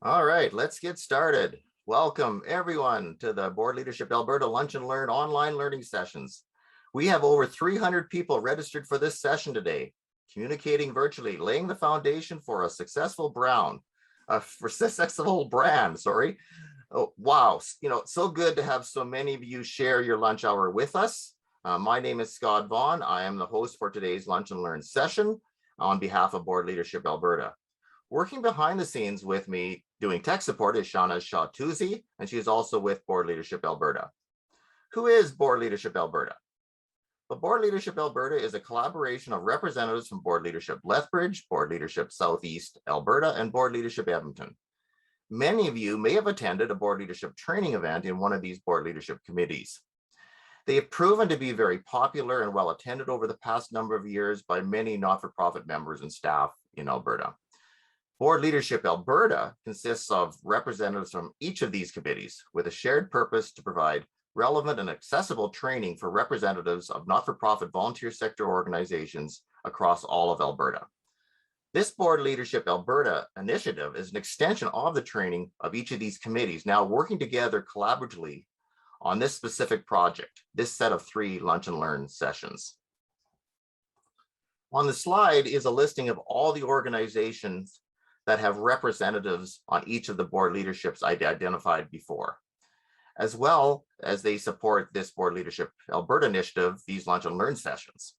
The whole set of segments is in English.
All right, let's get started. Welcome everyone to the Board Leadership Alberta Lunch and Learn online learning sessions. We have over 300 people registered for this session today, communicating virtually, laying the foundation for a successful brand. Oh, wow, so good to have so many of you share your lunch hour with us. My name is Scott Vaughn. I am the host for today's Lunch and Learn session on behalf of Board Leadership Alberta. Working behind the scenes with me doing tech support is Shauna Shaw-Toozy, and she is also with Board Leadership Alberta. Who is Board Leadership Alberta? Well, Board Leadership Alberta is a collaboration of representatives from Board Leadership Lethbridge, Board Leadership Southeast Alberta, and Board Leadership Edmonton. Many of you may have attended a board leadership training event in one of these board leadership committees. They have proven to be very popular and well attended over the past number of years by many not-for-profit members and staff in Alberta. Board Leadership Alberta consists of representatives from each of these committees with a shared purpose to provide relevant and accessible training for representatives of not-for-profit volunteer sector organizations across all of Alberta. This Board Leadership Alberta initiative is an extension of the training of each of these committees, now working together collaboratively on this specific project, this set of 3 lunch and learn sessions. On the slide is a listing of all the organizations that have representatives on each of the board leaderships I identified before, as well as they support this Board Leadership Alberta initiative, these lunch and learn sessions.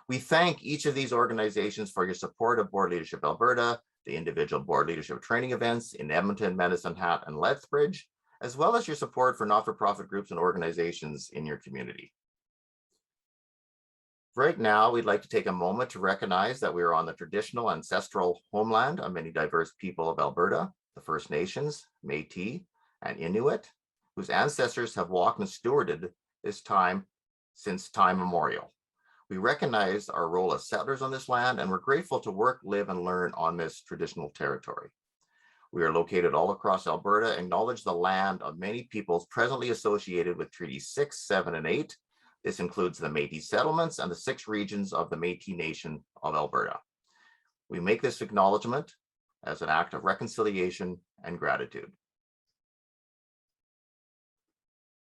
We thank each of these organizations for your support of Board Leadership Alberta, the individual board leadership training events in Edmonton, Medicine Hat, and Lethbridge, as well as your support for not-for-profit groups and organizations in your community. Right now, we'd like to take a moment to recognize that we are on the traditional ancestral homeland of many diverse people of Alberta, the First Nations, Métis, and Inuit, whose ancestors have walked and stewarded this time since time immemorial. We recognize our role as settlers on this land, and we're grateful to work, live, and learn on this traditional territory. We are located all across Alberta, acknowledge the land of many peoples presently associated with Treaties 6, 7, and 8. This includes the Métis settlements and the 6 regions of the Métis Nation of Alberta. We make this acknowledgement as an act of reconciliation and gratitude.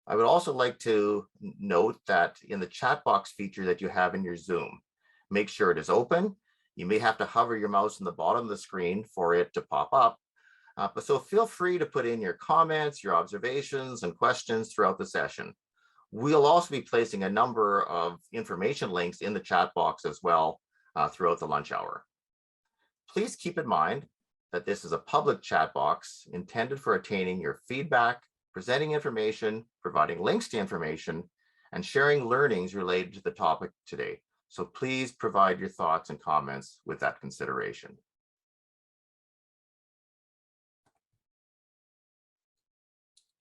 I would also like to note that in the chat box feature that you have in your Zoom, make sure it is open. You may have to hover your mouse on the bottom of the screen for it to pop up. So feel free to put in your comments, your observations, and questions throughout the session. We'll also be placing a number of information links in the chat box as well throughout the lunch hour. Please keep in mind that this is a public chat box intended for attaining your feedback, presenting information, providing links to information, and sharing learnings related to the topic today. So please provide your thoughts and comments with that consideration.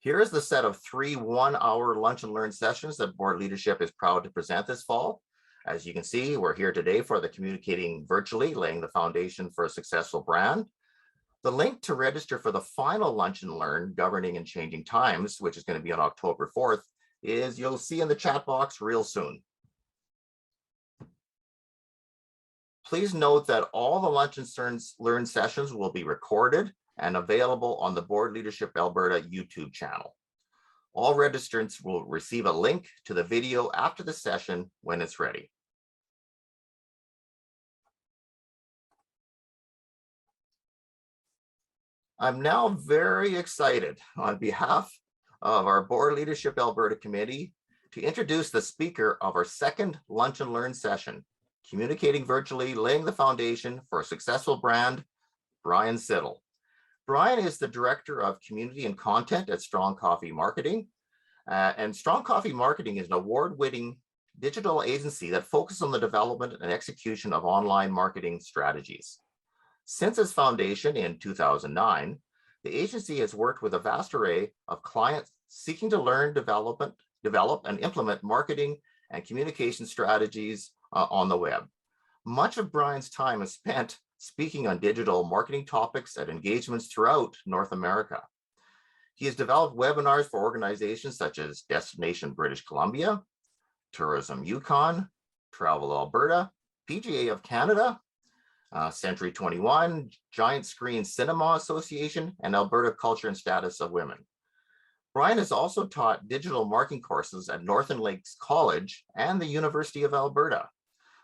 Here is the set of 3 one-hour lunch and learn sessions that Board Leadership is proud to present this fall. As you can see, we're here today for the Communicating Virtually, Laying the Foundation for a Successful Brand. The link to register for the final Lunch and Learn, Governing and Changing Times, which is going to be on October 4th, is you'll see in the chat box real soon. Please note that all the Lunch and Learn sessions will be recorded and available on the Board Leadership Alberta YouTube channel. All registrants will receive a link to the video after the session when it's ready. I'm now very excited on behalf of our Board Leadership Alberta Committee to introduce the speaker of our second Lunch and Learn session, Communicating Virtually, Laying the Foundation for a Successful Brand, Brian Siddle. Brian is the Director of Community and Content at Strong Coffee Marketing. And Strong Coffee Marketing is an award-winning digital agency that focuses on the development and execution of online marketing strategies. Since its foundation in 2009, the agency has worked with a vast array of clients seeking to learn, develop, and implement marketing and communication strategies on the web. Much of Brian's time is spent speaking on digital marketing topics at engagements throughout North America. He has developed webinars for organizations such as Destination British Columbia, Tourism Yukon, Travel Alberta, PGA of Canada, Century 21, Giant Screen Cinema Association, and Alberta Culture and Status of Women. Brian has also taught digital marketing courses at Northern Lakes College and the University of Alberta.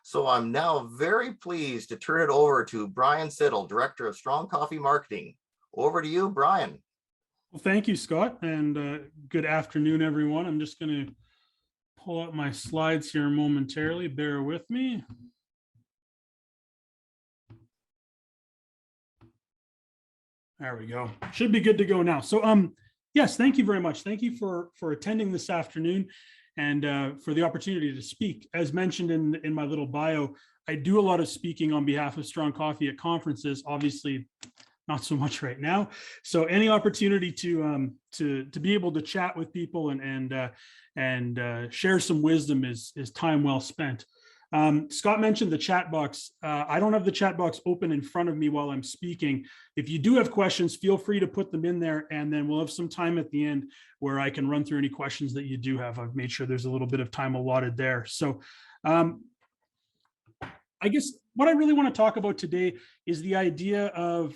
So I'm now very pleased to turn it over to Brian Siddle, Director of Strong Coffee Marketing. Over to you, Brian. Well, thank you, Scott, and good afternoon, everyone. I'm just going to pull up my slides here momentarily. Bear with me. There we go. Should be good to go now. So, yes, thank you very much. Thank you for attending this afternoon and for the opportunity to speak. As mentioned in my little bio, I do a lot of speaking on behalf of Strong Coffee at conferences. Obviously, not so much right now. So any opportunity to be able to chat with people and share some wisdom is time well spent. Scott mentioned the chat box. I don't have the chat box open in front of me while I'm speaking. If you do have questions, feel free to put them in there, and then we'll have some time at the end where I can run through any questions that you do have. I've made sure there's a little bit of time allotted there. So I guess what I really want to talk about today is the idea of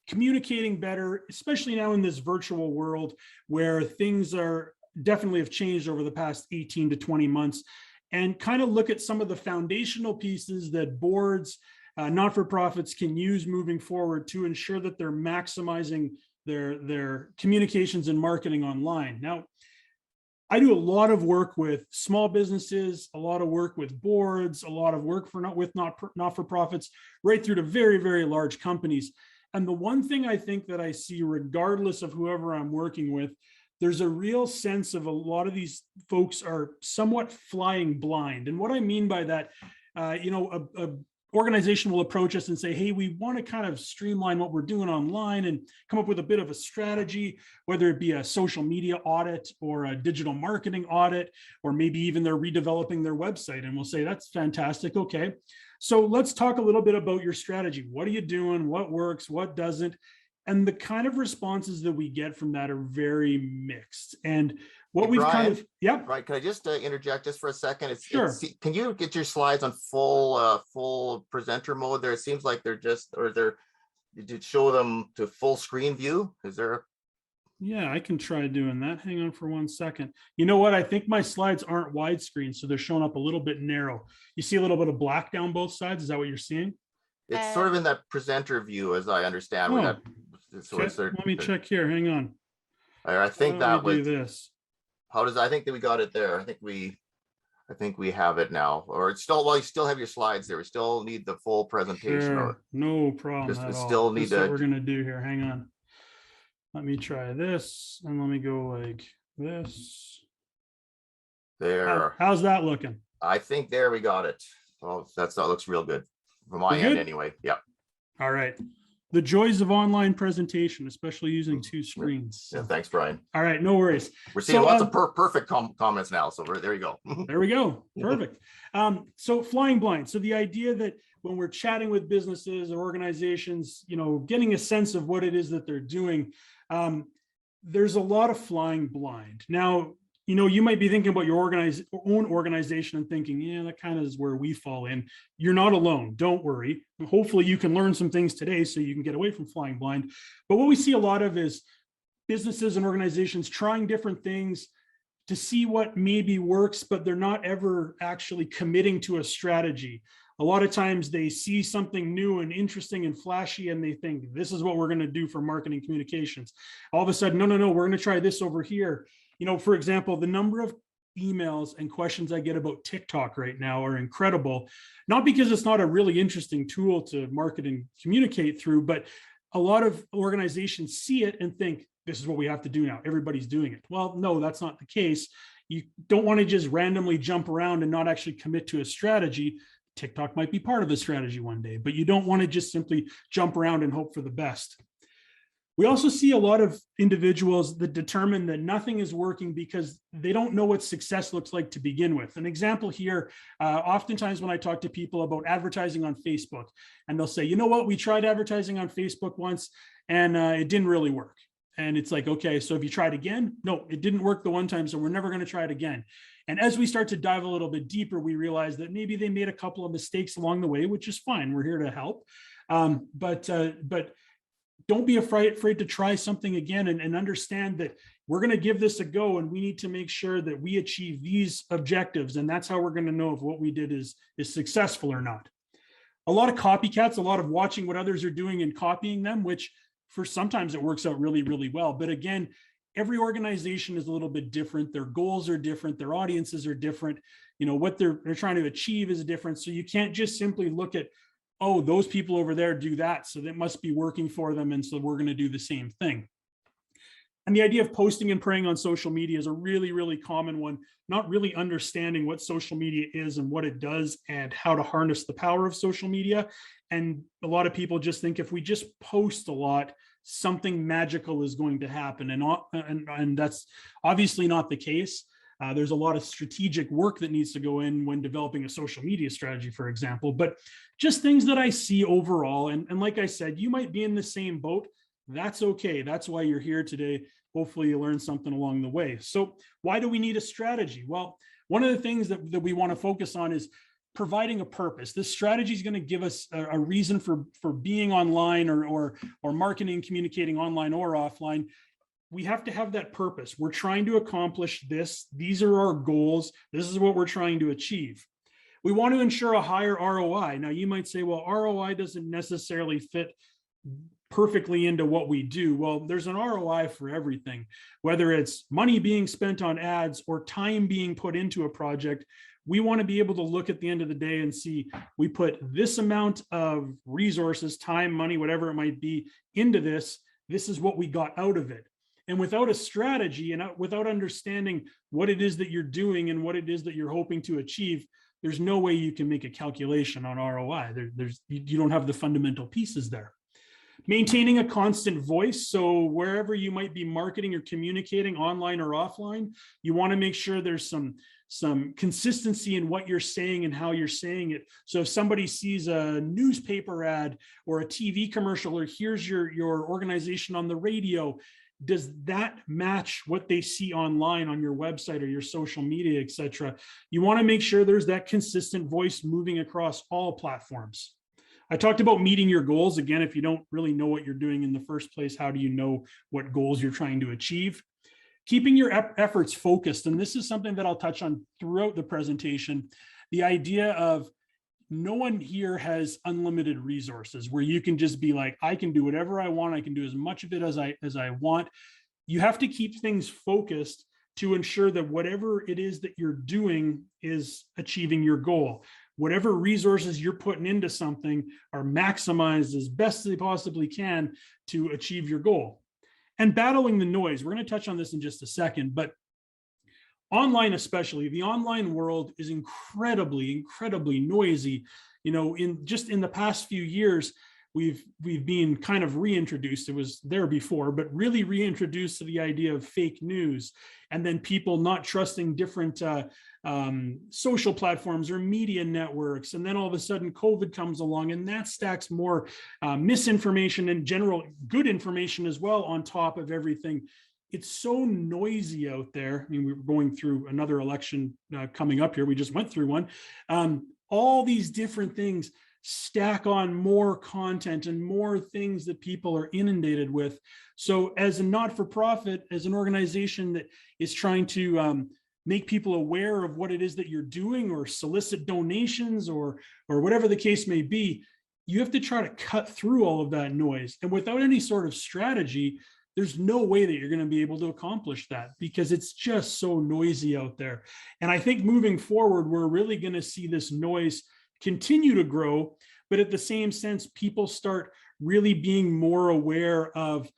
communicating better, especially now in this virtual world where things are definitely have changed over the past 18 to 20 months, and kind of look at some of the foundational pieces that boards, not-for-profits can use moving forward to ensure that they're maximizing their communications and marketing online. Now, I do a lot of work with small businesses, a lot of work with boards, a lot of work with not-for-profits, right through to very, very large companies. And the one thing I think that I see, regardless of whoever I'm working with, there's a real sense of a lot of these folks are somewhat flying blind. And what I mean by that, a organization will approach us and say, hey, we want to kind of streamline what we're doing online and come up with a bit of a strategy, whether it be a social media audit or a digital marketing audit, or maybe even they're redeveloping their website. And we'll say, that's fantastic. Okay, so let's talk a little bit about your strategy. What are you doing? What works? What doesn't? And the kind of responses that we get from that are very mixed. And what we've Brian, kind of, yeah. Right. Can I just interject just for a second? Sure. Can you get your slides on full presenter mode there? It seems like they're did you show them to full screen view? Is there? Yeah, I can try doing that. Hang on for 1 second. You know what? I think my slides aren't widescreen, so they're showing up a little bit narrow. You see a little bit of black down both sides. Is that what you're seeing? It's sort of in that presenter view, as I understand. Oh. Let me check here. Hang on. I think that was do this. I think that we got it there. I think we have it now. Or it's still, well, you still have your slides there. We still need the full presentation. Sure. No problem at all. Still need what we're gonna do here. Hang on. Let me try this and let me go like this. There. How's that looking? I think there we got it. Oh, that looks real good from my end anyway. Yeah. All right. The joys of online presentation, especially using two screens. Yeah, thanks, Brian. All right, no worries. We're seeing lots of perfect comments now, so there you go. There we go. Perfect. So flying blind. So the idea that when we're chatting with businesses or organizations, getting a sense of what it is that they're doing, there's a lot of flying blind. Now, you might be thinking about your own organization and thinking, yeah, that kind of is where we fall in. You're not alone. Don't worry. Hopefully you can learn some things today so you can get away from flying blind. But what we see a lot of is businesses and organizations trying different things to see what maybe works, but they're not ever actually committing to a strategy. A lot of times they see something new and interesting and flashy and they think, this is what we're going to do for marketing communications. All of a sudden, no, we're going to try this over here. For example, the number of emails and questions I get about TikTok right now are incredible, not because it's not a really interesting tool to market and communicate through, but a lot of organizations see it and think, this is what we have to do now. Everybody's doing it. Well, no, that's not the case. You don't want to just randomly jump around and not actually commit to a strategy. TikTok might be part of the strategy one day, but you don't want to just simply jump around and hope for the best. We also see a lot of individuals that determine that nothing is working because they don't know what success looks like to begin with. An example here, oftentimes when I talk to people about advertising on Facebook, and they'll say, you know what, we tried advertising on Facebook once and it didn't really work. And it's like, okay, so have you tried again? No, it didn't work the one time, so we're never going to try it again. And as we start to dive a little bit deeper, we realize that maybe they made a couple of mistakes along the way, which is fine. We're here to help. But don't be afraid to try something again, and understand that we're going to give this a go, and we need to make sure that we achieve these objectives. And that's how we're going to know if what we did is successful or not. A lot of copycats, a lot of watching what others are doing and copying them, which for sometimes it works out really, really well. But again, every organization is a little bit different. Their goals are different. Their audiences are different. You know, what they're trying to achieve is different. So you can't just simply look at, oh, those people over there do that, so that must be working for them, and so we're going to do the same thing. And the idea of posting and praying on social media is a really, really common one, not really understanding what social media is and what it does and how to harness the power of social media. And a lot of people just think if we just post a lot, something magical is going to happen. And that's obviously not the case. There's a lot of strategic work that needs to go in when developing a social media strategy, for example, but just things that I see overall. And like I said, you might be in the same boat. That's okay. That's why you're here today. Hopefully you learn something along the way. So why do we need a strategy? Well, one of the things that we want to focus on is providing a purpose. This strategy is going to give us a reason for being online or marketing, communicating online or offline. We have to have that purpose. We're trying to accomplish this. These are our goals. This is what we're trying to achieve. We want to ensure a higher ROI. Now you might say, well, ROI doesn't necessarily fit perfectly into what we do. Well, there's an ROI for everything, whether it's money being spent on ads or time being put into a project. We want to be able to look at the end of the day and see, we put this amount of resources, time, money, whatever it might be, into this. This is what we got out of it. And without a strategy and without understanding what it is that you're doing and what it is that you're hoping to achieve, there's no way you can make a calculation on ROI. You don't have the fundamental pieces there. Maintaining a constant voice. So wherever you might be marketing or communicating online or offline, you want to make sure there's some consistency in what you're saying and how you're saying it. So if somebody sees a newspaper ad or a TV commercial or hears your organization on the radio, does that match what they see online on your website or your social media, etc.? You want to make sure there's that consistent voice moving across all platforms. I talked about meeting your goals. Again, if you don't really know what you're doing in the first place, how do you know what goals you're trying to achieve? Keeping your efforts focused. And this is something that I'll touch on throughout the presentation. The idea of no one here has unlimited resources where you can just be like, I can do whatever I want. I can do as much of it as I want. You have to keep things focused to ensure that whatever it is that you're doing is achieving your goal. Whatever resources you're putting into something are maximized as best as they possibly can to achieve your goal. And battling the noise. We're going to touch on this in just a second, but online especially, the online world is incredibly noisy. You know, in the past few years, we've been kind of reintroduced. It was there before, but really reintroduced to the idea of fake news, and then people not trusting different social platforms or media networks. And then all of a sudden COVID comes along and that stacks more misinformation and general good information as well on top of everything. It's so noisy out there. I mean, we're going through another election coming up here. We just went through one. All these different things stack on more content and more things that people are inundated with. So as a not-for-profit, as an organization that is trying to make people aware of what it is that you're doing or solicit donations or whatever the case may be, you have to try to cut through all of that noise. And without any sort of strategy, there's no way that you're going to be able to accomplish that because it's just so noisy out there. And I think moving forward, we're really going to see this noise continue to grow, but at the same sense, people start really being more aware of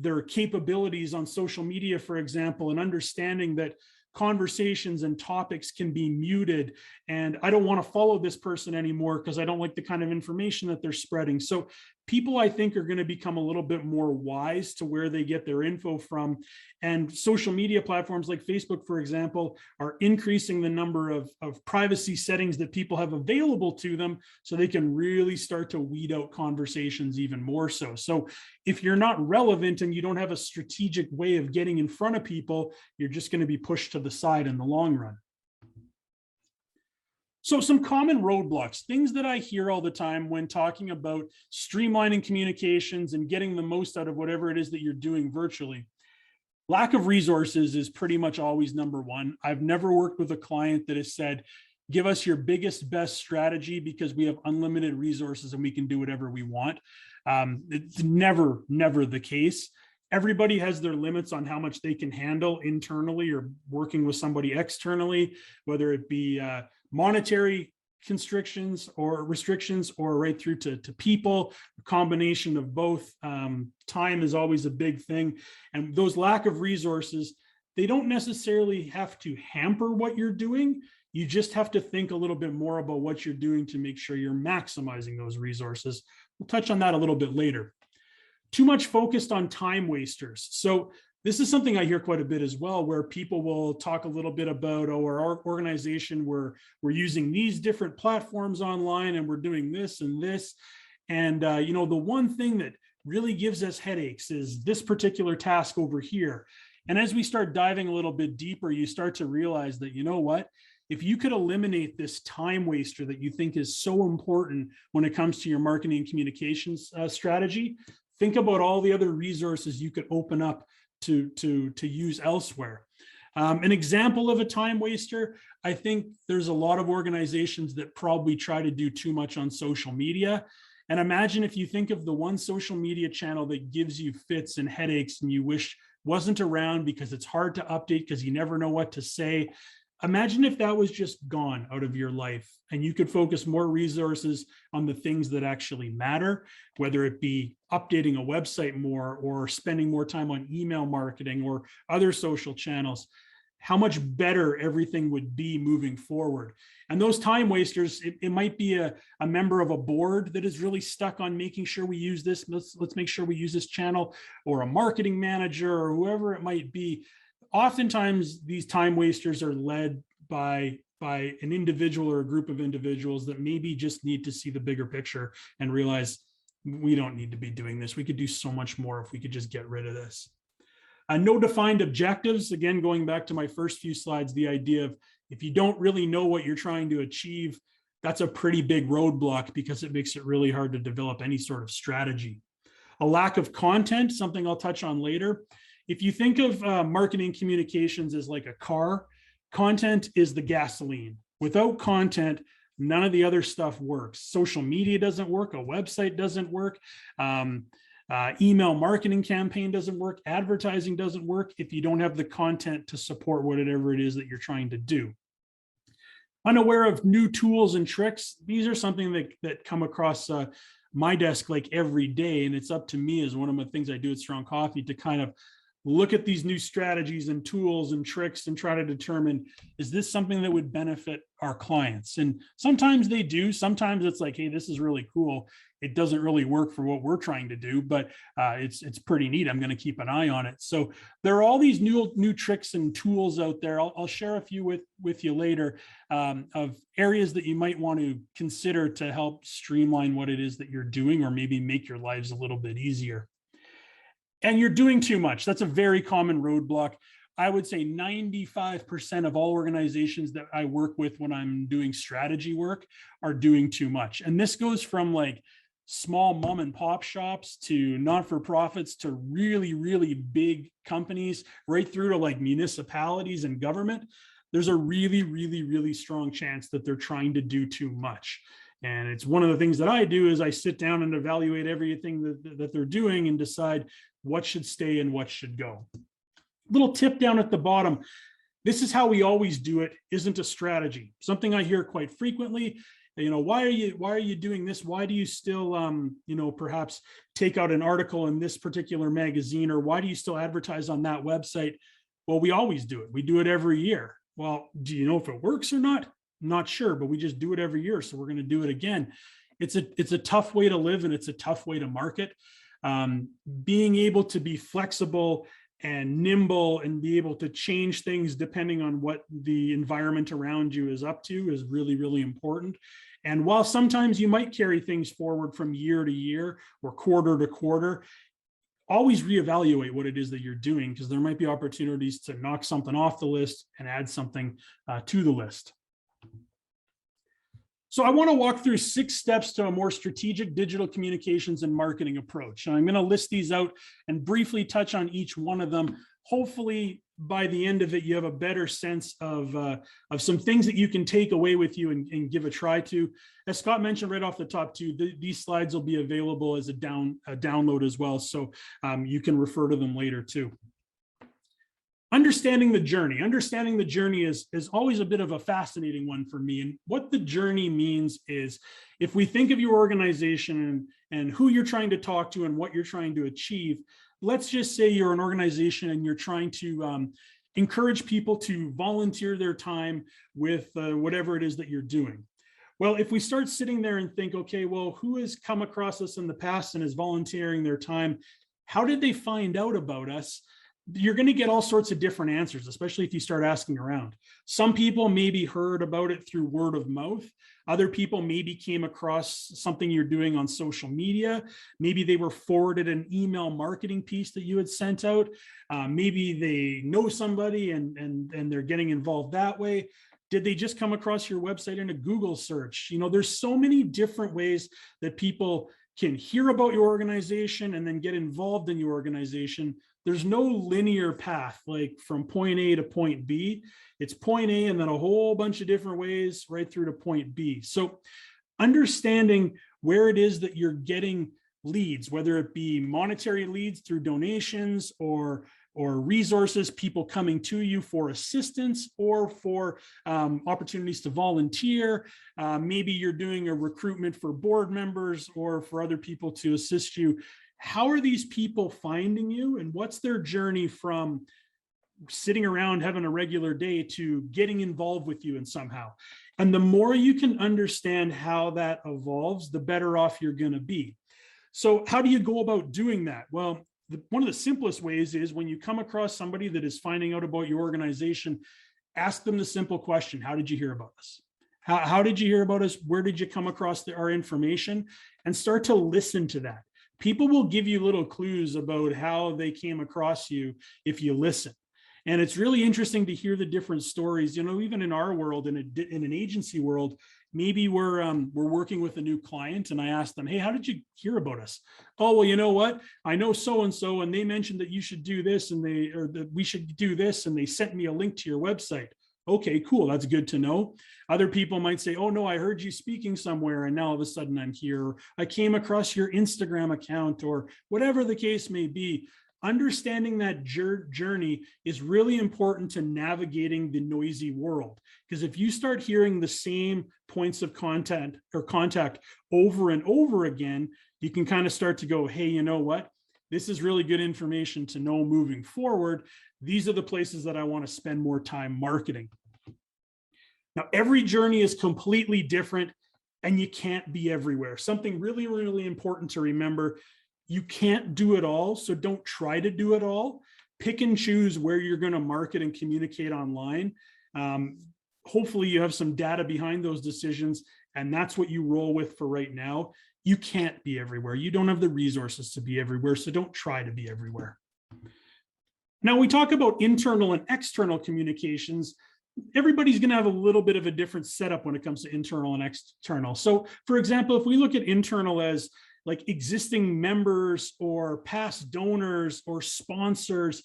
their capabilities on social media, for example, and understanding that conversations and topics can be muted. And I don't want to follow this person anymore because I don't like the kind of information that they're spreading. So people, I think, are going to become a little bit more wise to where they get their info from. And social media platforms like Facebook, for example, are increasing the number of privacy settings that people have available to them, so they can really start to weed out conversations even more so. So if you're not relevant and you don't have a strategic way of getting in front of people, you're just going to be pushed to the side in the long run. So some common roadblocks, things that I hear all the time when talking about streamlining communications and getting the most out of whatever it is that you're doing virtually. Lack of resources is pretty much always number one. I've never worked with a client that has said, give us your biggest, best strategy because we have unlimited resources and we can do whatever we want. It's never the case. Everybody has their limits on how much they can handle internally or working with somebody externally, whether it be monetary restrictions or right through to people, a combination of both. Time is always a big thing. And those lack of resources, they don't necessarily have to hamper what you're doing. You just have to think a little bit more about what you're doing to make sure you're maximizing those resources. We'll touch on that a little bit later. Too much focused on time wasters. So this is something I hear quite a bit as well, where people will talk a little bit about, oh, our organization, we're using these different platforms online and we're doing this and this. And, the one thing that really gives us headaches is this particular task over here. And as we start diving a little bit deeper, you start to realize that, you know what, if you could eliminate this time waster that you think is so important when it comes to your marketing and communications strategy, think about all the other resources you could open up to use elsewhere. An example of a time waster, I think there's a lot of organizations that probably try to do too much on social media. And imagine if you think of the one social media channel that gives you fits and headaches and you wish wasn't around because it's hard to update because you never know what to say. Imagine if that was just gone out of your life and you could focus more resources on the things that actually matter, whether it be updating a website more or spending more time on email marketing or other social channels. How much better everything would be moving forward. And those time wasters, it might be a member of a board that is really stuck on making sure we use this. Let's make sure we use this channel, or a marketing manager or whoever it might be. Oftentimes these time wasters are led by an individual or a group of individuals that maybe just need to see the bigger picture and realize we don't need to be doing this. We could do so much more if we could just get rid of this. No defined objectives. Again, going back to my first few slides, the idea of if you don't really know what you're trying to achieve, that's a pretty big roadblock because it makes it really hard to develop any sort of strategy. A lack of content, something I'll touch on later. If you think of marketing communications as like a car, content is the gasoline. Without content, none of the other stuff works. Social media doesn't work. A website doesn't work. Email marketing campaign doesn't work. Advertising doesn't work if you don't have the content to support whatever it is that you're trying to do. Unaware of new tools and tricks. These are something that come across my desk like every day. And it's up to me, as one of the things I do at Strong Coffee, to kind of look at these new strategies and tools and tricks and try to determine, is this something that would benefit our clients? And sometimes they do. Sometimes it's like, hey, this is really cool. It doesn't really work for what we're trying to do, but it's pretty neat. I'm going to keep an eye on it. So there are all these new tricks and tools out there. I'll share a few with you later of areas that you might want to consider to help streamline what it is that you're doing, or maybe make your lives a little bit easier. And you're doing too much. That's a very common roadblock. I would say 95% of all organizations that I work with when I'm doing strategy work are doing too much. And this goes from like small mom and pop shops to not-for-profits to really, really big companies, right through to like municipalities and government. There's a really, really, really strong chance that they're trying to do too much. And it's one of the things that I do is I sit down and evaluate everything that they're doing and decide what should stay and what should go. Little tip down at the bottom. This is how we always do it, isn't a strategy. Something I hear quite frequently. Why are you doing this? Why do you still, perhaps take out an article in this particular magazine, or why do you still advertise on that website? Well, we always do it. We do it every year. Well, do you know if it works or not? I'm not sure, but we just do it every year. So we're going to do it again. it's a tough way to live, and it's a tough way to market. Being able to be flexible and nimble and be able to change things depending on what the environment around you is up to is really, really important. And while sometimes you might carry things forward from year to year or quarter to quarter, always reevaluate what it is that you're doing, because there might be opportunities to knock something off the list and add something to the list. So I want to walk through 6 steps to a more strategic digital communications and marketing approach. And I'm going to list these out and briefly touch on each one of them. Hopefully, by the end of it, you have a better sense of some things that you can take away with you and give a try to. As Scott mentioned right off the top too, these slides will be available as a download as well. So you can refer to them later too. Understanding the journey. Understanding the journey is always a bit of a fascinating one for me. And what the journey means is, if we think of your organization and who you're trying to talk to and what you're trying to achieve, let's just say you're an organization and you're trying to encourage people to volunteer their time with whatever it is that you're doing. Well, if we start sitting there and think, okay, well, who has come across us in the past and is volunteering their time? How did they find out about us? You're going to get all sorts of different answers, especially if you start asking around. Some people maybe heard about it through word of mouth. Other people maybe came across something you're doing on social media. Maybe they were forwarded an email marketing piece that you had sent out. Maybe they know somebody and they're getting involved that way. Did they just come across your website in a Google search? You know, there's so many different ways that people can hear about your organization and then get involved in your organization. There's no linear path, like from point A to point B. It's point A and then a whole bunch of different ways right through to point B. So understanding where it is that you're getting leads, whether it be monetary leads through donations or resources, people coming to you for assistance or for opportunities to volunteer. Maybe you're doing a recruitment for board members or for other people to assist you. How are these people finding you, and what's their journey from sitting around having a regular day to getting involved with you in somehow? And the more you can understand how that evolves, the better off you're going to be. So how do you go about doing that? Well, one of the simplest ways is when you come across somebody that is finding out about your organization, ask them the simple question: how did you hear about us? How did you hear about us? Where did you come across our information? And start to listen to that. People will give you little clues about how they came across you if you listen. And it's really interesting to hear the different stories. You know, even in our world, in an agency world, maybe we're working with a new client and I ask them, hey, how did you hear about us? Oh, well, you know what? I know so-and-so, and they mentioned that you should do this and that we should do this, and they sent me a link to your website. Okay, cool. That's good to know. Other people might say, oh no, I heard you speaking somewhere and now all of a sudden I'm here. I came across your Instagram account, or whatever the case may be. Understanding that journey is really important to navigating the noisy world. Because if you start hearing the same points of contact over and over again, you can kind of start to go, hey, you know what? This is really good information to know moving forward. These are the places that I want to spend more time marketing. Now, every journey is completely different and you can't be everywhere. Something really, really important to remember: you can't do it all, so don't try to do it all. Pick and choose where you're going to market and communicate online. Hopefully you have some data behind those decisions, and that's what you roll with for right now. You can't be everywhere. You don't have the resources to be everywhere, so don't try to be everywhere. Now, we talk about internal and external communications. Everybody's going to have a little bit of a different setup when it comes to internal and external. So, for example, if we look at internal as like existing members or past donors or sponsors,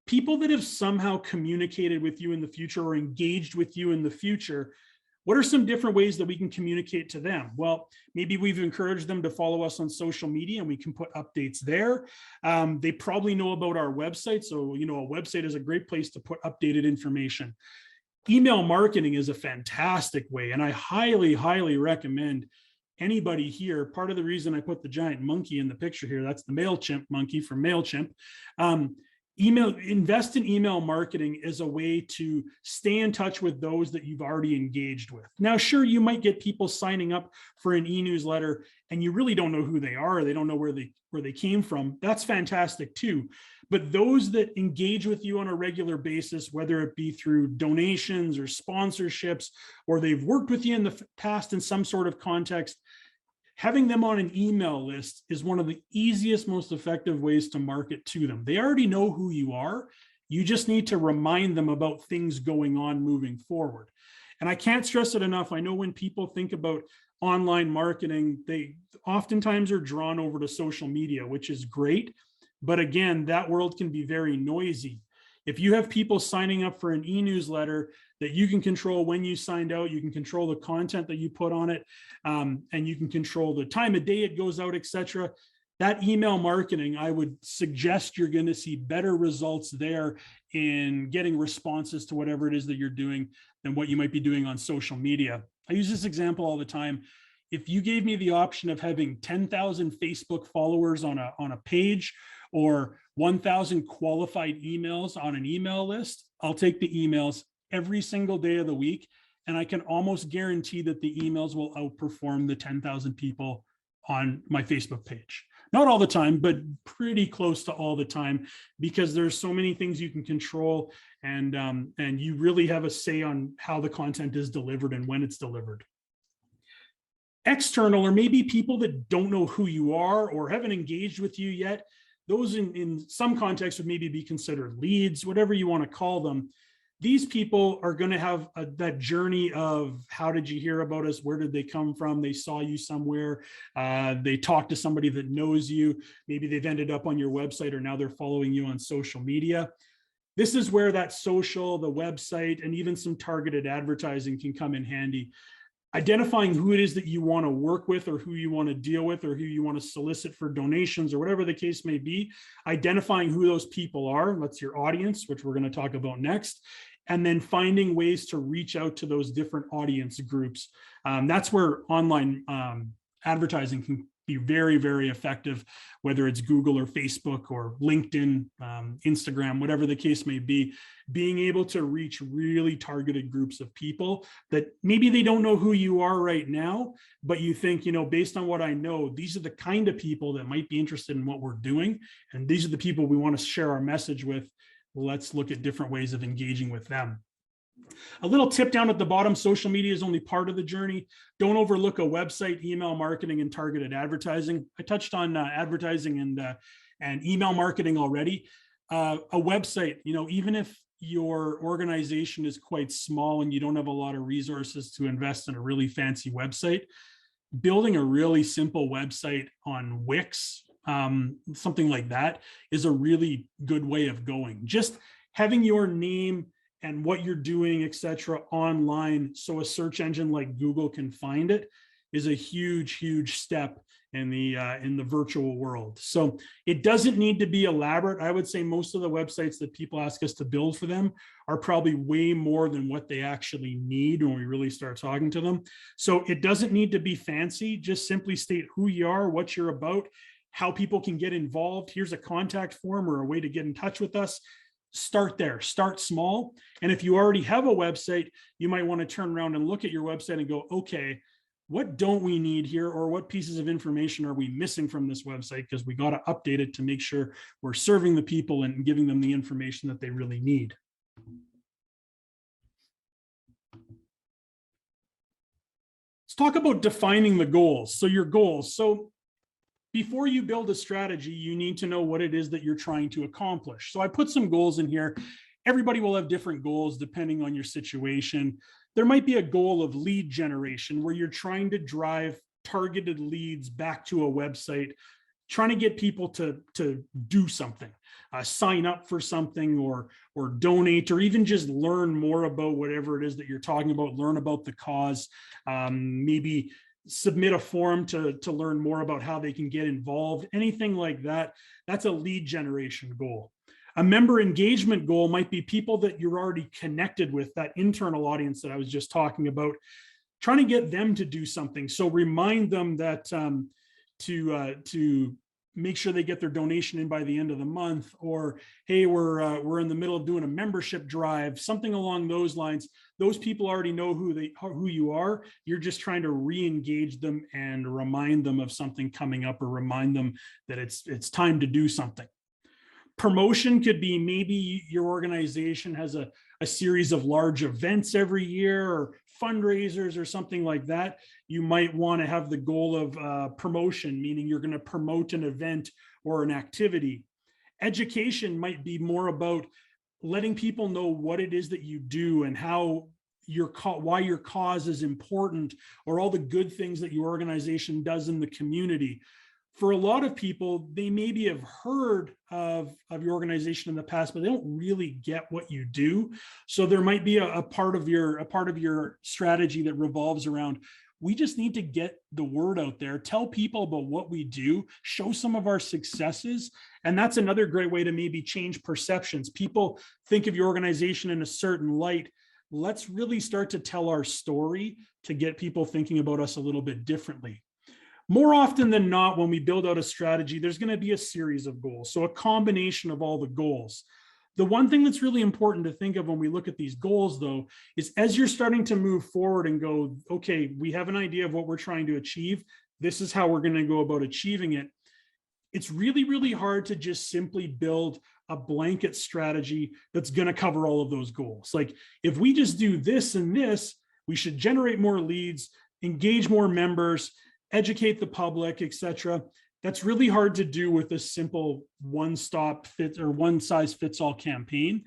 people that have somehow communicated with you in the future or engaged with you in the future, what are some different ways that we can communicate to them? Well, maybe we've encouraged them to follow us on social media and we can put updates there. They probably know about our website. So, you know, a website is a great place to put updated information. Email marketing is a fantastic way, and I highly, highly recommend anybody here. Part of the reason I put the giant monkey in the picture here, that's the MailChimp monkey from MailChimp. invest in email marketing as a way to stay in touch with those that you've already engaged with. Now, sure, you might get people signing up for an e-newsletter and you really don't know who they are, or they don't know where they came from. That's fantastic too. But those that engage with you on a regular basis, whether it be through donations or sponsorships, or they've worked with you in the past in some sort of context, having them on an email list is one of the easiest, most effective ways to market to them. They already know who you are. You just need to remind them about things going on moving forward. And I can't stress it enough. I know when people think about online marketing, they oftentimes are drawn over to social media, which is great. But again, that world can be very noisy. If you have people signing up for an e-newsletter that you can control when you signed out, you can control the content that you put on it, and you can control the time of day it goes out, etc. That email marketing, I would suggest you're going to see better results there in getting responses to whatever it is that you're doing than what you might be doing on social media. I use this example all the time. If you gave me the option of having 10,000 Facebook followers on a page, or 1,000 qualified emails on an email list, I'll take the emails every single day of the week. And I can almost guarantee that the emails will outperform the 10,000 people on my Facebook page. Not all the time, but pretty close to all the time, because there's so many things you can control, and you really have a say on how the content is delivered and when it's delivered. External, or maybe people that don't know who you are or haven't engaged with you yet, those in some contexts would maybe be considered leads, whatever you want to call them. These people are going to have that journey of, how did you hear about us? Where did they come from? They saw you somewhere. They talked to somebody that knows you. Maybe they've ended up on your website, or now they're following you on social media. This is where that social, the website, and even some targeted advertising can come in handy. Identifying who it is that you want to work with, or who you want to deal with, or who you want to solicit for donations, or whatever the case may be, identifying who those people are, that's your audience, which we're going to talk about next, and then finding ways to reach out to those different audience groups. That's where online advertising can be very, very effective, whether it's Google or Facebook or LinkedIn, Instagram, whatever the case may be. Being able to reach really targeted groups of people that maybe they don't know who you are right now, but you think, based on what I know, these are the kind of people that might be interested in what we're doing, and these are the people we want to share our message with. Let's look at different ways of engaging with them. A little tip down at the bottom: social media is only part of the journey. Don't overlook a website, email marketing, and targeted advertising. I touched on advertising and email marketing already. A website, even if your organization is quite small and you don't have a lot of resources to invest in a really fancy website, building a really simple website on Wix, something like that, is a really good way of going. Just having your name and what you're doing, etc., online, so a search engine like Google can find it, is a huge, huge step in the virtual world. So it doesn't need to be elaborate. I would say most of the websites that people ask us to build for them are probably way more than what they actually need when we really start talking to them. So it doesn't need to be fancy. Just simply state who you are, what you're about, how people can get involved. Here's a contact form or a way to get in touch with us. Start there, start small. And if you already have a website, you might want to turn around and look at your website and go, okay, what don't we need here? Or what pieces of information are we missing from this website? Because we got to update it to make sure we're serving the people and giving them the information that they really need. Let's talk about defining the goals. So your goals. So before you build a strategy, you need to know what it is that you're trying to accomplish. So I put some goals in here. Everybody will have different goals depending on your situation. There might be a goal of lead generation where you're trying to drive targeted leads back to a website, trying to get people to do something, sign up for something, or donate, or even just learn more about whatever it is that you're talking about, learn about the cause, maybe submit a form to learn more about how they can get involved, anything like that. That's a lead generation goal. A member engagement goal might be people that you're already connected with, that internal audience that I was just talking about, trying to get them to do something. So remind them that to make sure they get their donation in by the end of the month, or hey, we're in the middle of doing a membership drive, something along those lines. Those people already know who you are. You're just trying to re-engage them and remind them of something coming up, or remind them that it's time to do something. Promotion could be, maybe your organization has a series of large events every year, or fundraisers or something like that. You might want to have the goal of promotion, meaning you're going to promote an event or an activity. Education might be more about letting people know what it is that you do and how why your cause is important, or all the good things that your organization does in the community. For a lot of people, they maybe have heard of your organization in the past, but they don't really get what you do. So there might be a part of your strategy that revolves around, we just need to get the word out there, tell people about what we do, show some of our successes. And that's another great way to maybe change perceptions. People think of your organization in a certain light. Let's really start to tell our story to get people thinking about us a little bit differently. More often than not, when we build out a strategy, there's going to be a series of goals. So a combination of all the goals. The one thing that's really important to think of when we look at these goals, though, is as you're starting to move forward and go, okay, we have an idea of what we're trying to achieve. This is how we're going to go about achieving it. It's really, really hard to just simply build a blanket strategy that's going to cover all of those goals. Like, if we just do this and this, we should generate more leads, engage more members, educate the public, etc. That's really hard to do with a simple one-stop fit or one-size-fits-all campaign.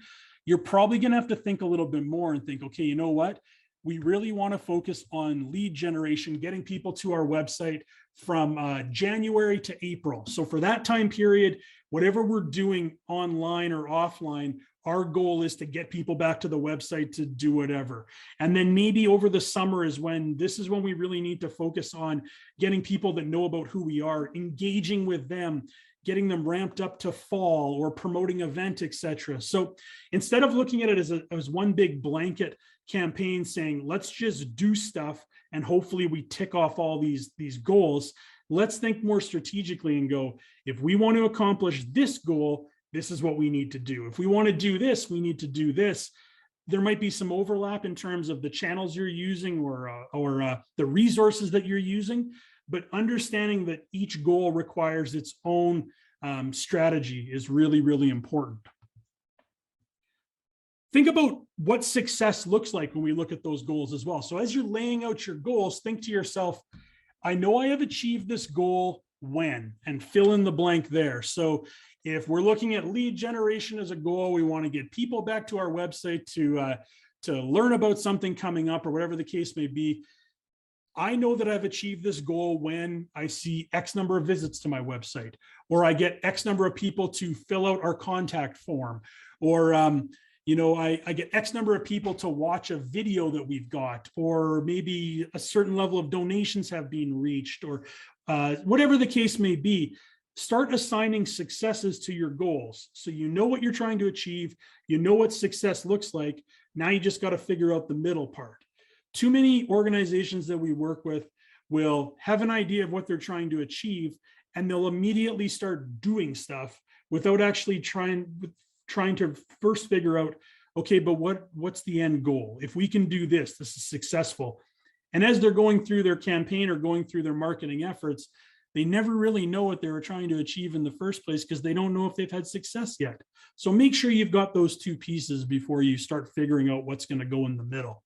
You're probably going to have to think a little bit more and think, okay, you know what? We really want to focus on lead generation, getting people to our website from January to April. So for that time period, whatever we're doing online or offline, our goal is to get people back to the website to do whatever. And then maybe over the summer is when we really need to focus on getting people that know about who we are, engaging with them, getting them ramped up to fall, or promoting event, etc. So instead of looking at it as one big blanket campaign saying, let's just do stuff and hopefully we tick off all these goals, let's think more strategically and go, if we want to accomplish this goal, this is what we need to do. If we want to do this, we need to do this. There might be some overlap in terms of the channels you're using or the resources that you're using, but understanding that each goal requires its own strategy is really, really important. Think about what success looks like when we look at those goals as well. So as you're laying out your goals, think to yourself, I know I have achieved this goal when, and fill in the blank there. So if we're looking at lead generation as a goal, we want to get people back to our website to learn about something coming up or whatever the case may be. I know that I've achieved this goal when I see X number of visits to my website, or I get X number of people to fill out our contact form, or I get X number of people to watch a video that we've got, or maybe a certain level of donations have been reached, or whatever the case may be. Start assigning successes to your goals. So you know what you're trying to achieve, you know what success looks like. Now you just got to figure out the middle part. Too many organizations that we work with will have an idea of what they're trying to achieve, and they'll immediately start doing stuff without actually trying to first figure out, okay, but what's the end goal? If we can do this is successful. And as they're going through their campaign or going through their marketing efforts, they never really know what they were trying to achieve in the first place because they don't know if they've had success yet. So make sure you've got those two pieces before you start figuring out what's going to go in the middle.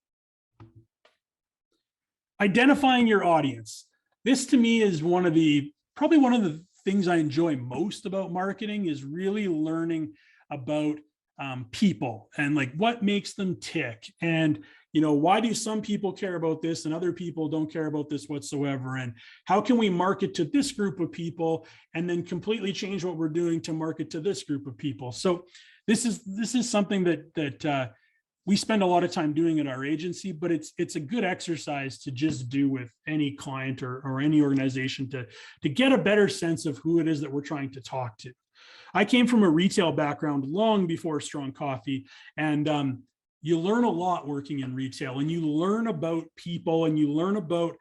Identifying your audience. This to me is probably one of the things I enjoy most about marketing, is really learning about people and like what makes them tick, and why do some people care about this and other people don't care about this whatsoever, and how can we market to this group of people and then completely change what we're doing to market to this group of people. So this is something that we spend a lot of time doing at our agency, but it's a good exercise to just do with any client or any organization to get a better sense of who it is that we're trying to talk to. I came from a retail background long before Strong Coffee, and you learn a lot working in retail, and you learn about people, and you learn about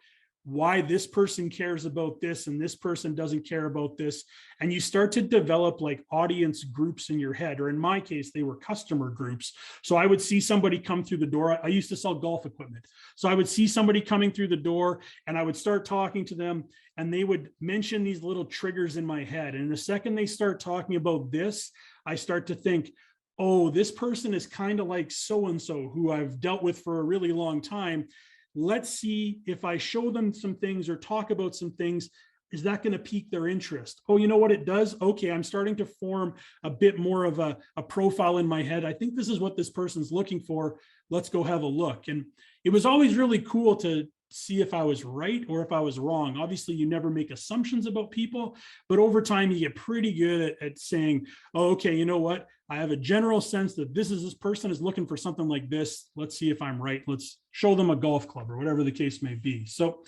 why this person cares about this and this person doesn't care about this. And you start to develop like audience groups in your head, or in my case, they were customer groups. So I would see somebody come through the door. I used to sell golf equipment. So I would see somebody coming through the door and I would start talking to them, and they would mention these little triggers in my head. And the second they start talking about this, I start to think, oh, this person is kind of like so-and-so who I've dealt with for a really long time. Let's see if I show them some things or talk about some things, is that going to pique their interest? Oh, you know what it does? Okay, I'm starting to form a bit more of a profile in my head. I think this is what this person's looking for. Let's go have a look. And it was always really cool to see if I was right or if I was wrong. Obviously, you never make assumptions about people, but over time, you get pretty good at saying, oh, okay, you know what? I have a general sense that this person is looking for something like this. Let's see if I'm right. Let's show them a golf club or whatever the case may be. So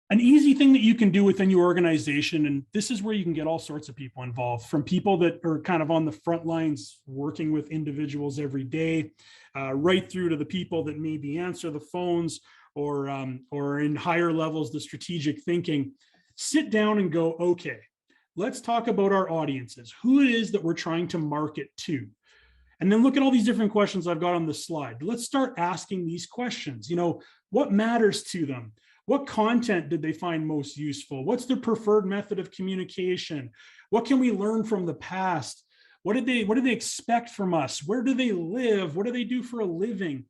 an easy thing that you can do within your organization, and this is where you can get all sorts of people involved, from people that are kind of on the front lines working with individuals every day, right through to the people that maybe answer the phones, or in higher levels, the strategic thinking. Sit down and go, okay, let's talk about our audiences, who it is that we're trying to market to. And then look at all these different questions I've got on the slide. Let's start asking these questions. You know, what matters to them? What content did they find most useful? What's their preferred method of communication? What can we learn from the past? What do they expect from us? Where do they live? What do they do for a living?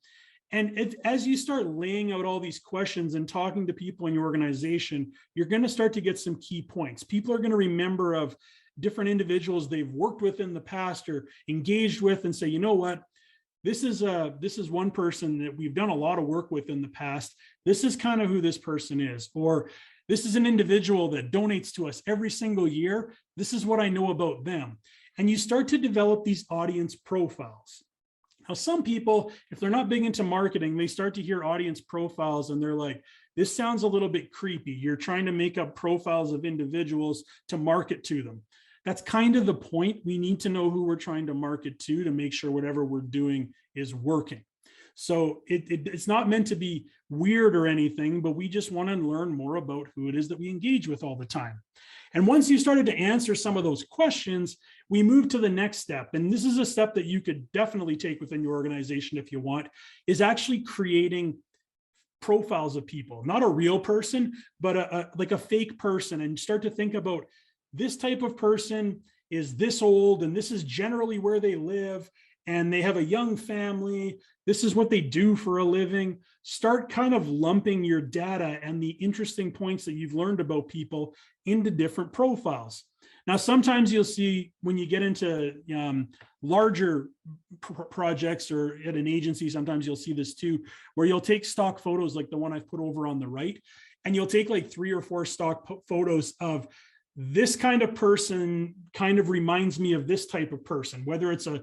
And as you start laying out all these questions and talking to people in your organization, you're going to start to get some key points. People are going to remember of different individuals they've worked with in the past or engaged with, and say, you know what, this is one person that we've done a lot of work with in the past. This is kind of who this person is. Or this is an individual that donates to us every single year. This is what I know about them. And you start to develop these audience profiles. Now, some people, if they're not big into marketing, they start to hear audience profiles and they're like, this sounds a little bit creepy. You're trying to make up profiles of individuals to market to them. That's kind of the point. We need to know who we're trying to market to make sure whatever we're doing is working. So it's not meant to be weird or anything, but we just want to learn more about who it is that we engage with all the time. And once you started to answer some of those questions, we move to the next step. And this is a step that you could definitely take within your organization if you want, is actually creating profiles of people, not a real person, but like a fake person, and start to think about, this type of person is this old, and this is generally where they live, and they have a young family. This is what they do for a living. Start kind of lumping your data and the interesting points that you've learned about people into different profiles. Now, sometimes you'll see when you get into larger projects or at an agency, sometimes you'll see this too, where you'll take stock photos like the one I've put over on the right, and you'll take like 3 or 4 stock photos of this kind of person kind of reminds me of this type of person, whether it's a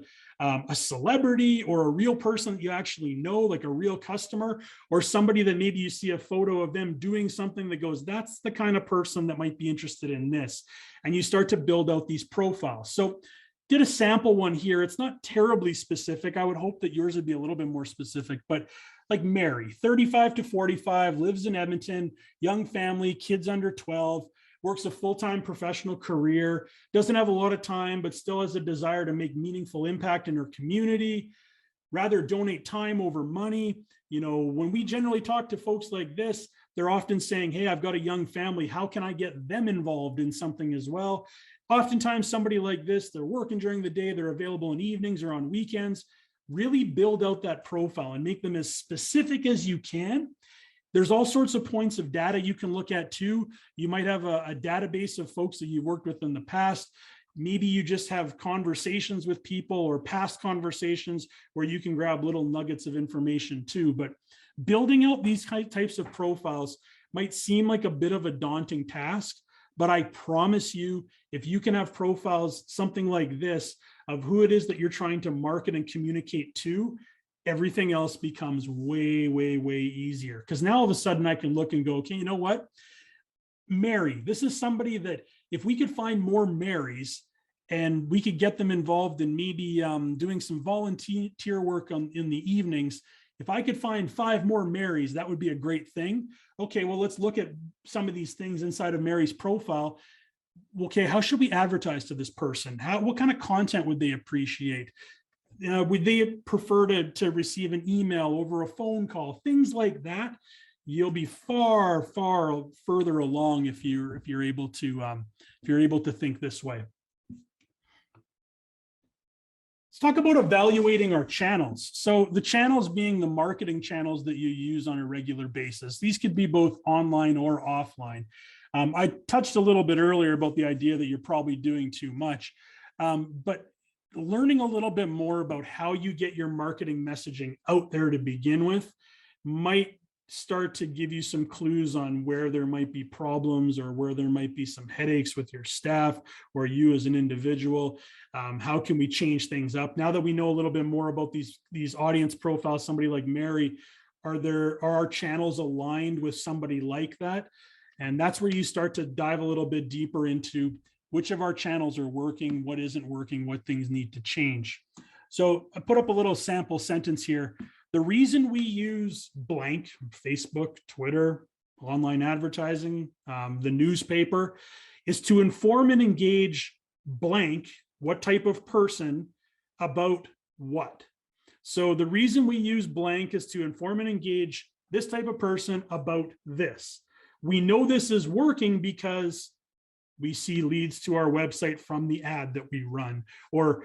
celebrity or a real person that you actually know, like a real customer, or somebody that maybe you see a photo of them doing something that goes, that's the kind of person that might be interested in this. And you start to build out these profiles. So did a sample one here. It's not terribly specific. I would hope that yours would be a little bit more specific, but like Mary, 35 to 45, lives in Edmonton, young family, kids under 12, works a full-time professional career, doesn't have a lot of time, but still has a desire to make meaningful impact in her community, rather donate time over money. You know, when we generally talk to folks like this, they're often saying, hey, I've got a young family. How can I get them involved in something as well? Oftentimes somebody like this, they're working during the day, they're available in evenings or on weekends. Really build out that profile and make them as specific as you can. There's all sorts of points of data you can look at too. You might have a database of folks that you've worked with in the past. Maybe you just have conversations with people or past conversations where you can grab little nuggets of information too. But building out these types of profiles might seem like a bit of a daunting task, but I promise you, if you can have profiles, something like this, of who it is that you're trying to market and communicate to, everything else becomes way, way, way easier. Because now all of a sudden I can look and go, okay, you know what? Mary, this is somebody that if we could find more Marys and we could get them involved in maybe doing some volunteer work in the evenings, if I could find 5 more Marys, that would be a great thing. Okay, well, let's look at some of these things inside of Mary's profile. Okay, how should we advertise to this person? What kind of content would they appreciate? Would they prefer to receive an email over a phone call? Things like that. You'll be far, far further along if you're able to think this way. Let's talk about evaluating our channels. So the channels being the marketing channels that you use on a regular basis. These could be both online or offline. I touched a little bit earlier about the idea that you're probably doing too much, but learning a little bit more about how you get your marketing messaging out there to begin with might start to give you some clues on where there might be problems or where there might be some headaches with your staff or you as an individual. How can we change things up? Now that we know a little bit more about these audience profiles, somebody like Mary, are our channels aligned with somebody like that? And that's where you start to dive a little bit deeper into which of our channels are working, what isn't working, what things need to change. So I put up a little sample sentence here. The reason we use blank, Facebook, Twitter, online advertising, the newspaper, is to inform and engage blank, what type of person, about what. So the reason we use blank is to inform and engage this type of person about this. We know this is working because we see leads to our website from the ad that we run, or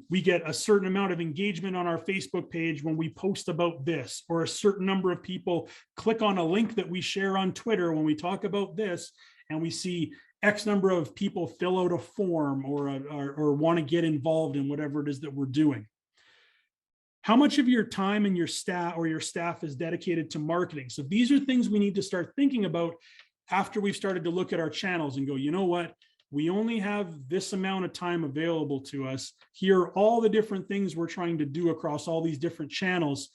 we get a certain amount of engagement on our Facebook page when we post about this, or a certain number of people click on a link that we share on Twitter when we talk about this, and we see X number of people fill out a form or want to get involved in whatever it is that we're doing. How much of your time and your staff is dedicated to marketing? So these are things we need to start thinking about after we've started to look at our channels and go, you know what, we only have this amount of time available to us. Here are all the different things we're trying to do across all these different channels.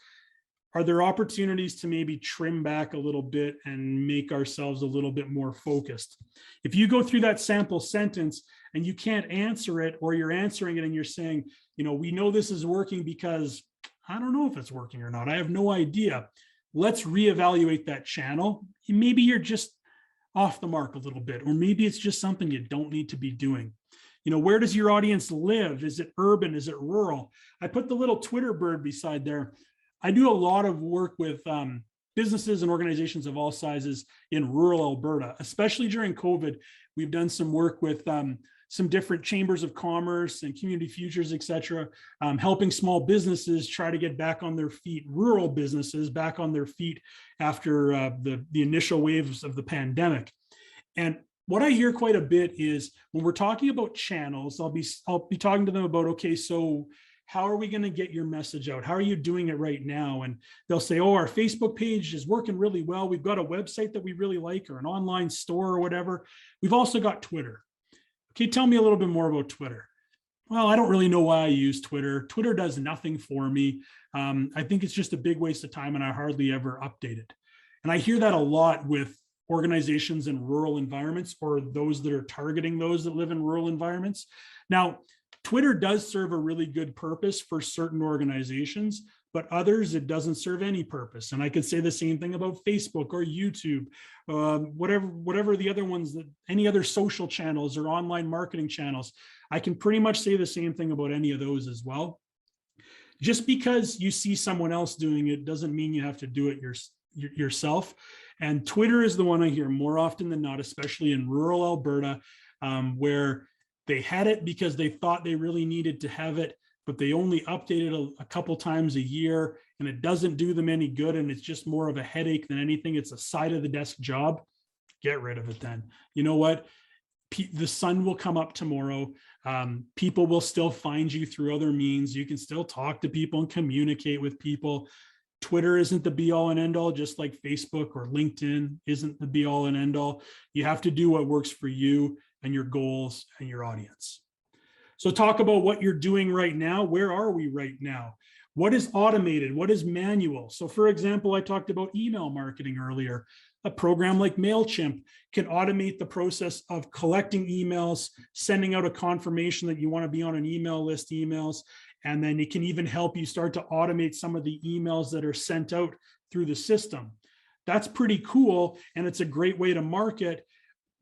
Are there opportunities to maybe trim back a little bit and make ourselves a little bit more focused? If you go through that sample sentence and you can't answer it, or you're answering it and you're saying, you know, we know this is working because I don't know if it's working or not, I have no idea. Let's reevaluate that channel. Maybe you're just off the mark a little bit, or maybe it's just something you don't need to be doing. You know, where does your audience live? Is it urban? Is it rural? I put the little Twitter bird beside there. I do a lot of work with businesses and organizations of all sizes in rural Alberta, especially during COVID. We've done some work with some different chambers of commerce and community futures, et cetera, helping small businesses try to get back on their feet, rural businesses back on their feet after the initial waves of the pandemic. And what I hear quite a bit is when we're talking about channels, I'll be talking to them about, okay, so how are we going to get your message out? How are you doing it right now? And they'll say, oh, our Facebook page is working really well. We've got a website that we really like, or an online store or whatever. We've also got Twitter. Okay, tell me a little bit more about Twitter. Well, I don't really know why I use Twitter. Twitter does nothing for me. I think it's just a big waste of time and I hardly ever update it. And I hear that a lot with organizations in rural environments, or those that are targeting those that live in rural environments. Now, Twitter does serve a really good purpose for certain organizations, but others, it doesn't serve any purpose. And I could say the same thing about Facebook or YouTube, whatever the other ones, that any other social channels or online marketing channels. I can pretty much say the same thing about any of those as well. Just because you see someone else doing it doesn't mean you have to do it yourself. And Twitter is the one I hear more often than not, especially in rural Alberta, where they had it because they thought they really needed to have it, but they only update it a couple times a year, and it doesn't do them any good. And it's just more of a headache than anything. It's a side of the desk job. Get rid of it then. You know what? The sun will come up tomorrow. People will still find you through other means. You can still talk to people and communicate with people. Twitter isn't the be all and end all, just like Facebook or LinkedIn isn't the be all and end all. You have to do what works for you and your goals and your audience. So talk about what you're doing right now. Where are we right now? What is automated? What is manual? So for example, I talked about email marketing earlier. A program like MailChimp can automate the process of collecting emails, sending out a confirmation that you want to be on an email list emails, and then it can even help you start to automate some of the emails that are sent out through the system. That's pretty cool, and it's a great way to market.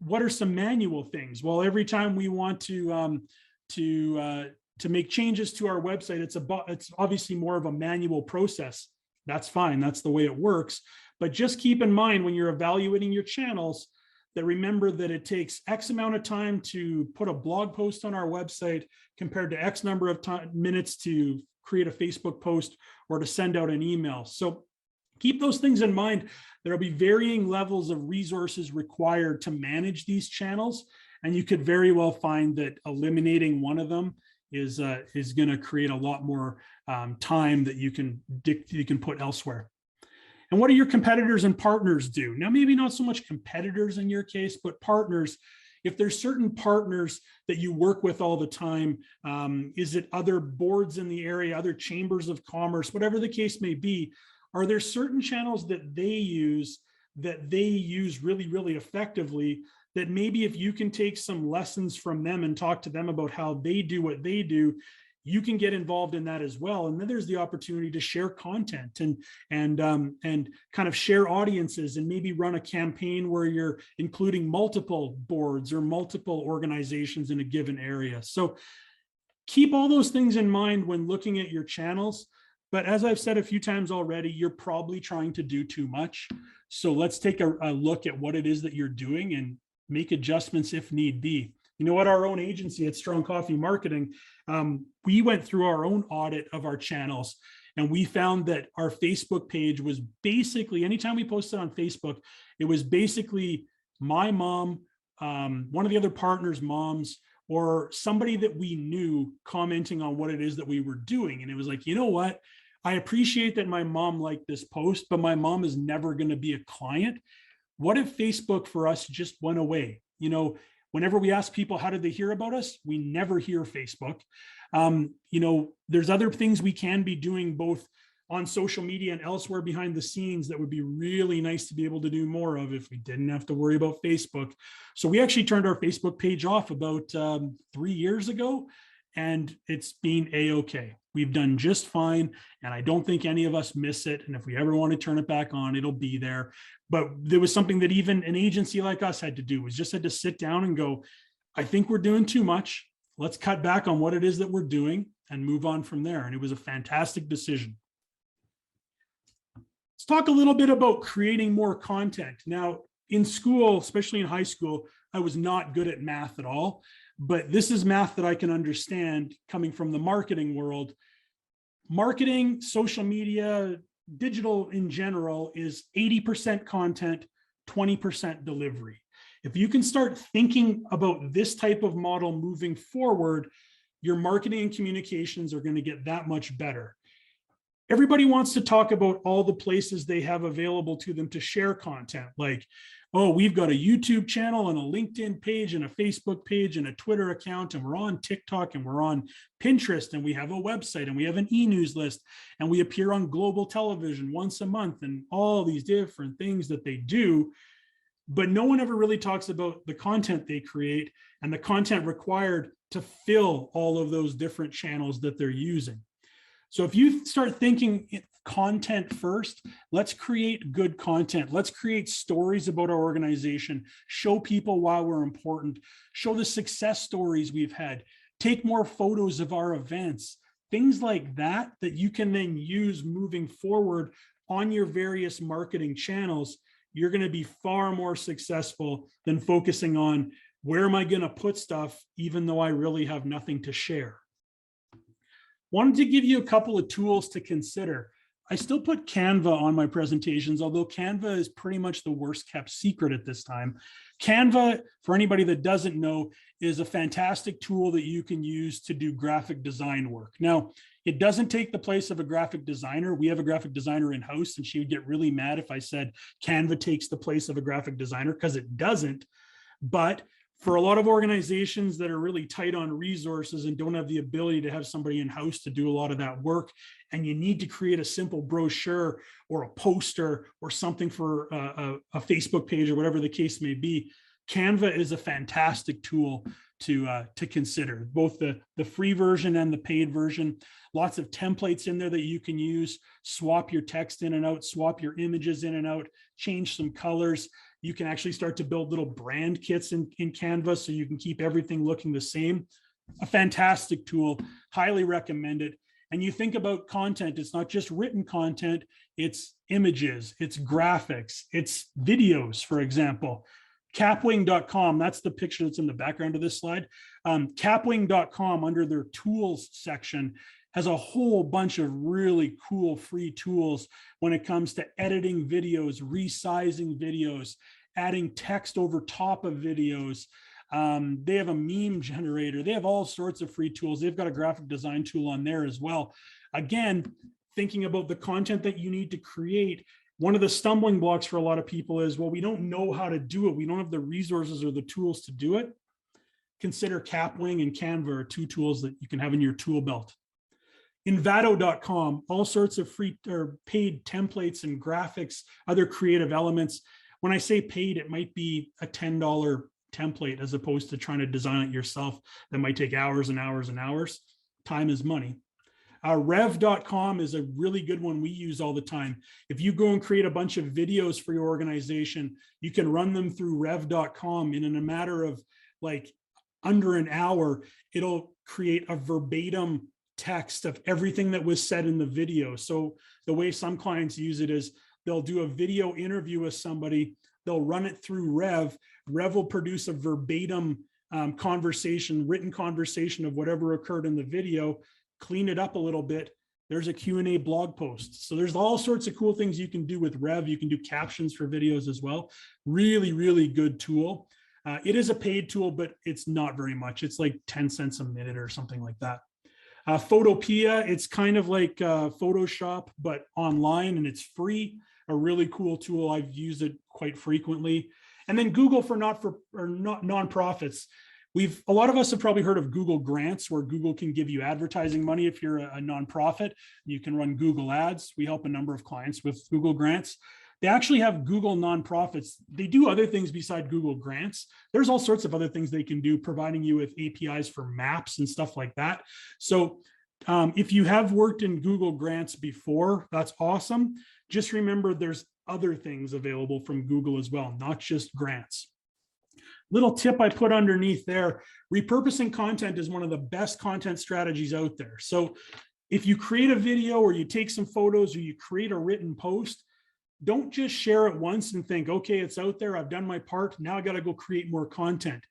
What are some manual things? Well, every time we want to make changes to our website, it's obviously more of a manual process. That's fine. That's the way it works. But just keep in mind when you're evaluating your channels that remember that it takes X amount of time to put a blog post on our website compared to X number of minutes to create a Facebook post or to send out an email. So keep those things in mind. There'll be varying levels of resources required to manage these channels. And you could very well find that eliminating one of them is going to create a lot more time that you can put elsewhere. And what do your competitors and partners do? Now, maybe not so much competitors in your case, but partners. If there's certain partners that you work with all the time, is it other boards in the area, other chambers of commerce, whatever the case may be, are there certain channels that they use really, really effectively that maybe if you can take some lessons from them and talk to them about how they do what they do, you can get involved in that as well. And then there's the opportunity to share content and kind of share audiences and maybe run a campaign where you're including multiple boards or multiple organizations in a given area. So keep all those things in mind when looking at your channels. But as I've said a few times already, you're probably trying to do too much. So let's take a look at what it is that you're doing and make adjustments if need be. You know what, our own agency at Strong Coffee Marketing, we went through our own audit of our channels, and we found that our Facebook page was basically, anytime we posted on Facebook, it was basically my mom, one of the other partners' moms, or somebody that we knew commenting on what it is that we were doing. And it was like, you know what? I appreciate that my mom liked this post, but my mom is never going to be a client. What if Facebook for us just went away? You know, whenever we ask people, how did they hear about us? We never hear Facebook. You know, there's other things we can be doing both on social media and elsewhere behind the scenes that would be really nice to be able to do more of if we didn't have to worry about Facebook. So we actually turned our Facebook page off about 3 years ago, and it's been a-okay. We've done just fine, and I don't think any of us miss it. And if we ever want to turn it back on, it'll be there. But there was something that even an agency like us had to do, was just had to sit down and go, I think we're doing too much. Let's cut back on what it is that we're doing and move on from there. And it was a fantastic decision. Let's talk a little bit about creating more content. Now, in school, especially in high school, I was not good at math at all, but this is math that I can understand coming from the marketing world. Marketing, social media, digital in general is 80% content, 20% delivery. If you can start thinking about this type of model moving forward, your marketing and communications are going to get that much better. Everybody wants to talk about all the places they have available to them to share content, like, oh, we've got a YouTube channel and a LinkedIn page and a Facebook page and a Twitter account, and we're on TikTok and we're on Pinterest, and we have a website and we have an e-news list, and we appear on global television once a month, and all these different things that they do. But no one ever really talks about the content they create and the content required to fill all of those different channels that they're using. So if you start thinking content first, let's create good content. Let's create stories about our organization, show people why we're important, show the success stories we've had, take more photos of our events, things like that, that you can then use moving forward on your various marketing channels. You're going to be far more successful than focusing on where am I going to put stuff, even though I really have nothing to share. Wanted to give you a couple of tools to consider. I still put Canva on my presentations, although Canva is pretty much the worst kept secret at this time. Canva, for anybody that doesn't know, is a fantastic tool that you can use to do graphic design work. Now, it doesn't take the place of a graphic designer. We have a graphic designer in-house, and she would get really mad if I said Canva takes the place of a graphic designer, because it doesn't. But For a lot of organizations that are really tight on resources and don't have the ability to have somebody in-house to do a lot of that work, and you need to create a simple brochure or a poster or something for a Facebook page or whatever the case may be, Canva is a fantastic tool to consider, both the free version and the paid version. Lots of templates in there that you can use, swap your text in and out, swap your images in and out, change some colors. You can actually start to build little brand kits in Canva so you can keep everything looking the same. A fantastic tool, highly recommend it. And you think about content, it's not just written content, it's images, it's graphics, it's videos, for example. Capwing.com, that's the picture that's in the background of this slide. Capwing.com, under their tools section, has a whole bunch of really cool free tools when it comes to editing videos, resizing videos, adding text over top of videos. They have a meme generator. They have all sorts of free tools. They've got a graphic design tool on there as well. Again, thinking about the content that you need to create, one of the stumbling blocks for a lot of people is, well, we don't know how to do it. We don't have the resources or the tools to do it. Consider Capwing and Canva are two tools that you can have in your tool belt. Envato.com, all sorts of free or paid templates and graphics, other creative elements. When I say paid, it might be a $10 template as opposed to trying to design it yourself. That might take hours and hours and hours. Time is money. Rev.com is a really good one we use all the time. If you go and create a bunch of videos for your organization, you can run them through Rev.com, and in a matter of like under an hour, it'll create a verbatim text of everything that was said in the video. So the way some clients use it is they'll do a video interview with somebody, they'll run it through Rev. Rev will produce a verbatim conversation, written conversation of whatever occurred in the video, clean it up a little bit. There's a Q&A blog post. So there's all sorts of cool things you can do with Rev. You can do captions for videos as well. Really, really good tool. It is a paid tool, but it's not very much. It's like 10 cents a minute or something like that. Photopea, it's kind of like Photoshop, but online, and it's free. A really cool tool. I've used it quite frequently. And then Google for nonprofits. A lot of us have probably heard of Google Grants, where Google can give you advertising money if you're a nonprofit. You can run Google Ads. We help a number of clients with Google Grants. They actually have Google nonprofits. They do other things beside Google Grants. There's all sorts of other things they can do, providing you with APIs for maps and stuff like that. So if you have worked in Google Grants before, that's awesome. Just remember there's other things available from Google as well, not just grants. Little tip I put underneath there, repurposing content is one of the best content strategies out there. So if you create a video or you take some photos or you create a written post, don't just share it once and think, okay, it's out there, I've done my part, now I got to go create more content.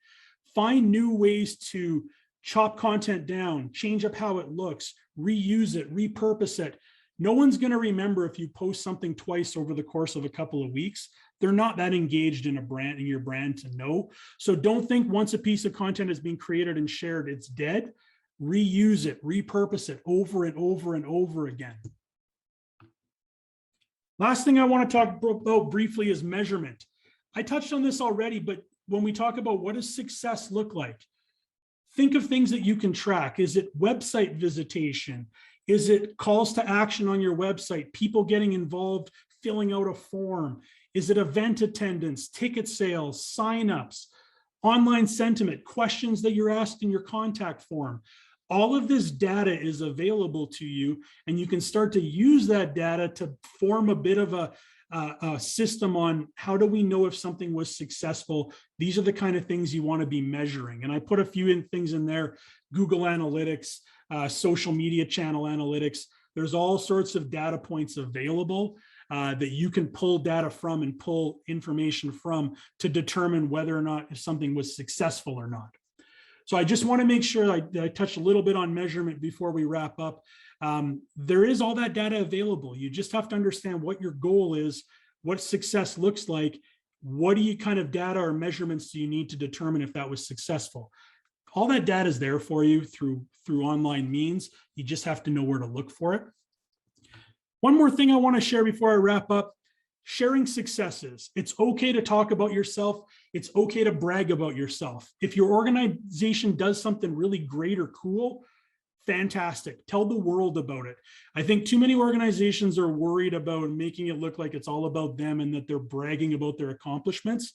Find new ways to chop content down, change up how it looks, reuse it, repurpose it. No one's going to remember if you post something twice over the course of a couple of weeks. They're not that engaged in your brand to know. So don't think once a piece of content is being created and shared, it's dead. Reuse it, repurpose it over and over and over again. Last thing I want to talk about briefly is measurement. I touched on this already, but when we talk about what does success look like, think of things that you can track. Is it website visitation? Is it calls to action on your website, people getting involved, filling out a form? Is it event attendance, ticket sales, signups, online sentiment, questions that you're asked in your contact form? All of this data is available to you, and you can start to use that data to form a bit of a system on how do we know if something was successful. These are the kind of things you want to be measuring. And I put a few things in there: Google Analytics, social media channel analytics. There's all sorts of data points available that you can pull data from and pull information from to determine whether or not if something was successful or not. So I just want to make sure I touch a little bit on measurement before we wrap up. There is all that data available. You just have to understand what your goal is, what success looks like, what kind of data or measurements do you need to determine if that was successful. All that data is there for you through online means. You just have to know where to look for it. One more thing I want to share before I wrap up. sharing successes. It's okay to talk about yourself. It's okay to brag about yourself. If your organization does something really great or cool, fantastic. Tell the world about it. I think too many organizations are worried about making it look like it's all about them and that they're bragging about their accomplishments.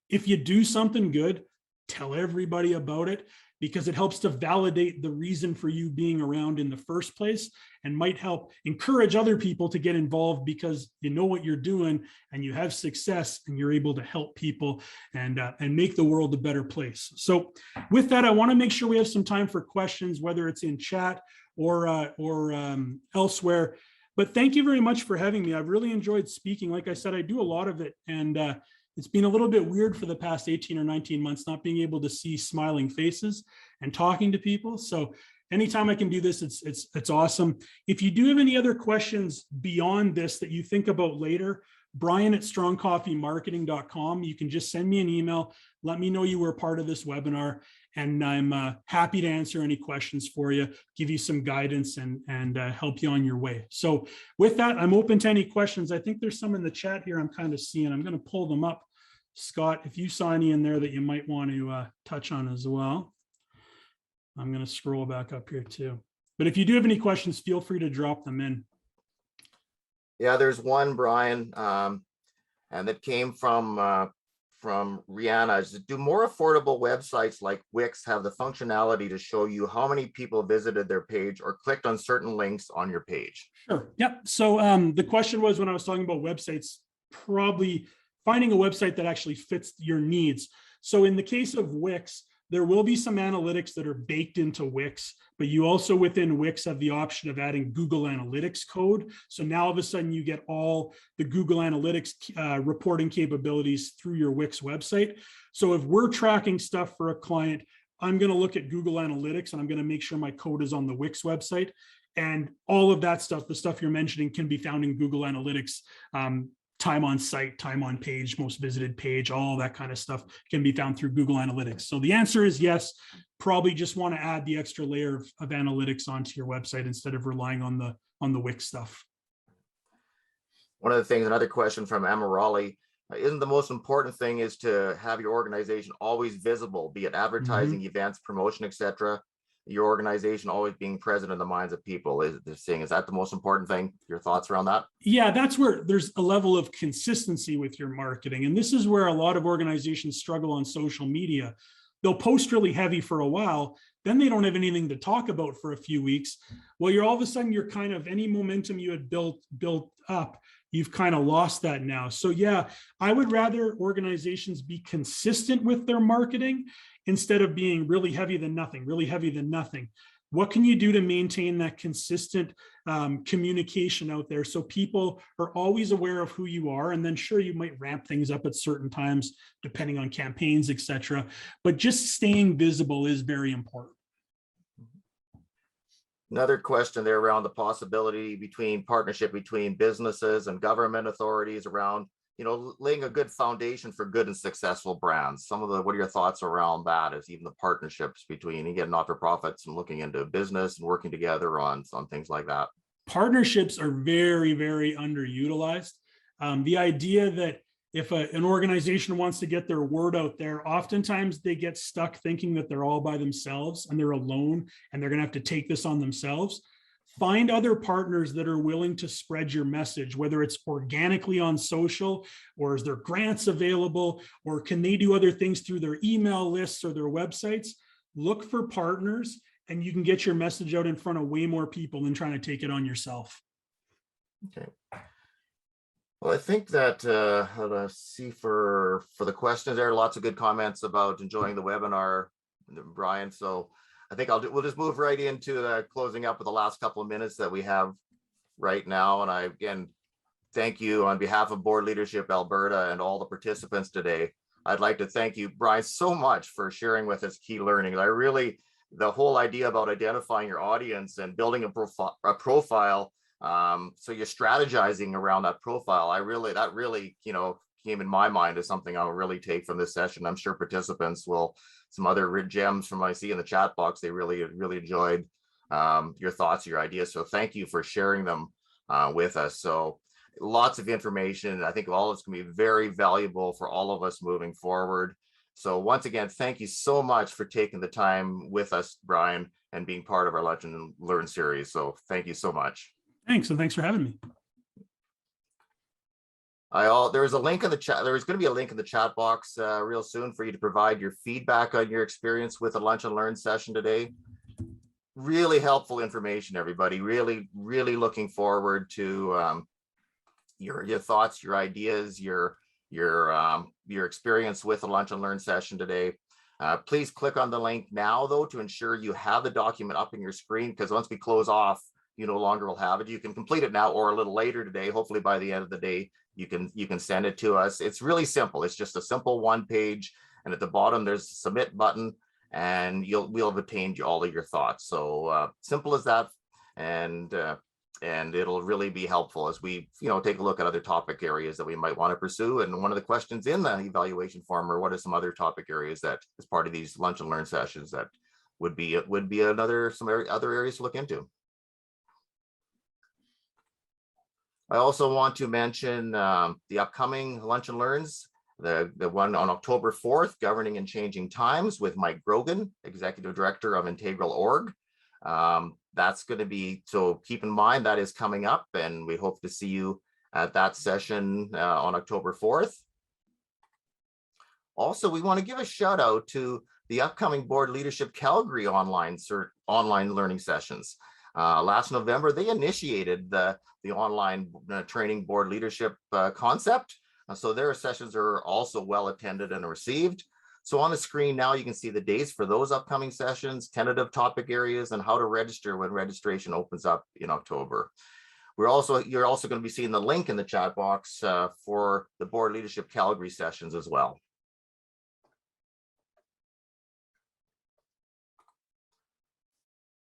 If you do something good, tell everybody about it, because it helps to validate the reason for you being around in the first place, and might help encourage other people to get involved because you know what you're doing and you have success and you're able to help people and make the world a better place. So with that, I want to make sure we have some time for questions, whether it's in chat or elsewhere. But thank you very much for having me. I've really enjoyed speaking. Like I said, I do a lot of it, and it's been a little bit weird for the past 18 or 19 months, not being able to see smiling faces and talking to people. So anytime I can do this, it's awesome. If you do have any other questions beyond this that you think about later, Brian@strongcoffeemarketing.com. You can just send me an email. Let me know you were part of this webinar, and I'm happy to answer any questions for you, give you some guidance, and help you on your way. So with that, I'm open to any questions. I think there's some in the chat here I'm kind of seeing. I'm going to pull them up. Scott, if you saw any in there that you might want to touch on as well. I'm going to scroll back up here too. But if you do have any questions, feel free to drop them in. Yeah, there's one, Brian, and that came from Rihanna. Do more affordable websites like Wix have the functionality to show you how many people visited their page or clicked on certain links on your page? Sure. Yep. So the question was, when I was talking about websites, probably finding a website that actually fits your needs. So in the case of Wix, there will be some analytics that are baked into Wix, but you also within Wix have the option of adding Google Analytics code. So now all of a sudden you get all the Google Analytics reporting capabilities through your Wix website. So if we're tracking stuff for a client, I'm going to look at Google Analytics and I'm going to make sure my code is on the Wix website. And all of that stuff, the stuff you're mentioning, can be found in Google Analytics. Time on site, time on page, most visited page, all that kind of stuff can be found through Google Analytics. So the answer is yes. Probably just want to add the extra layer of analytics onto your website instead of relying on the Wix stuff. One of the things, another question from Emma Raleigh, isn't the most important thing is to have your organization always visible, be it advertising, events, promotion, etc. Your organization always being present in the minds of people. Is that the most important thing? Your thoughts around that? Yeah, that's where there's a level of consistency with your marketing. And this is where a lot of organizations struggle on social media. They'll post really heavy for a while, then they don't have anything to talk about for a few weeks. Well, you're all of a sudden, you're kind of, any momentum you had built up, you've kind of lost that now. So yeah, I would rather organizations be consistent with their marketing instead of being really heavy than nothing, really heavy than nothing. What can you do to maintain that consistent communication out there so people are always aware of who you are? And then sure, you might ramp things up at certain times, depending on campaigns, etc. But just staying visible is very important. Another question there around the possibility between partnership between businesses and government authorities around, laying a good foundation for good and successful brands. What are your thoughts around that, as even the partnerships between, again, not-for-profits and looking into business and working together on things like that? Partnerships are very, very underutilized. The idea that if an organization wants to get their word out there, oftentimes they get stuck thinking that they're all by themselves and they're alone and they're going to have to take this on themselves. Find other partners that are willing to spread your message, whether it's organically on social, or is there grants available, or can they do other things through their email lists or their websites? Look for partners and you can get your message out in front of way more people than trying to take it on yourself. Okay. Well, I think that let's see for the questions. There are lots of good comments about enjoying the webinar, Brian. So I think we'll just move right into closing up with the last couple of minutes that we have right now. And I, again, thank you on behalf of Board Leadership Alberta and all the participants today. I'd like to thank you, Brian, so much for sharing with us key learning. The whole idea about identifying your audience and building a profile, so you're strategizing around that profile. That really, came in my mind as something I'll really take from this session. I'm sure participants will. Some other gems from I see in the chat box, they really enjoyed your thoughts, your ideas. So thank you for sharing them with us. So lots of information. I think all of it's going to be very valuable for all of us moving forward. So once again, thank you so much for taking the time with us, Brian, and being part of our Lunch and Learn series. So thank you so much. Thanks, and thanks for having me. There's a link in the chat. There's going to be a link in the chat box real soon for you to provide your feedback on your experience with the Lunch and Learn session today. Really helpful information, everybody. Really, really looking forward to your thoughts, your ideas, your experience with the Lunch and Learn session today. Please click on the link now, though, to ensure you have the document up in your screen, because once we close off, you no longer will have it. You can complete it now or a little later today. Hopefully by the end of the day, you can send it to us. It's really simple. It's just a simple one page, and at the bottom there's a submit button, and we'll have obtained all of your thoughts. So simple as that, and it'll really be helpful as we take a look at other topic areas that we might want to pursue. And one of the questions in the evaluation form are, what are some other topic areas that, as part of these Lunch and Learn sessions, that would be other areas to look into. I also want to mention the upcoming Lunch and Learns, the one on October 4th, Governing and Changing Times, with Mike Grogan, Executive Director of Integral Org. That's going to be, so keep in mind that is coming up, and we hope to see you at that session on October 4th. Also, we want to give a shout out to the upcoming Board Leadership Calgary online learning sessions. Last November, they initiated the online training board leadership concept. So their sessions are also well attended and received. So on the screen now, you can see the dates for those upcoming sessions, tentative topic areas, and how to register when registration opens up in October. You're also going to be seeing the link in the chat box for the Board Leadership Calgary sessions as well.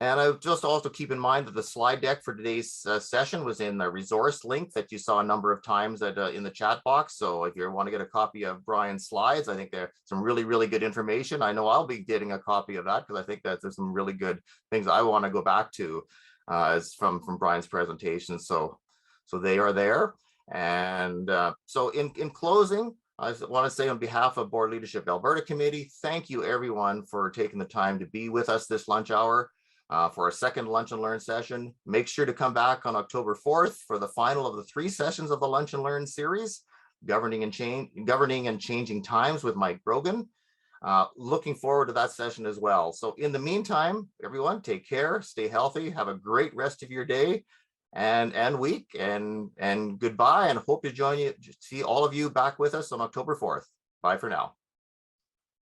And I just also keep in mind that the slide deck for today's session was in the resource link that you saw a number of times in the chat box. So if you want to get a copy of Brian's slides, I think there's some really, really good information. I know I'll be getting a copy of that, because I think that there's some really good things I want to go back to as from Brian's presentation. So they are there. And so in closing, I want to say on behalf of Board Leadership Alberta Committee, thank you everyone for taking the time to be with us this lunch hour. For our second Lunch and Learn session. Make sure to come back on October 4th for the final of the 3 sessions of the Lunch and Learn series, Governing and Changing Times with Mike Grogan. Looking forward to that session as well. So in the meantime, everyone, take care, stay healthy, have a great rest of your day and week, and goodbye, and hope to see all of you back with us on October 4th. Bye for now.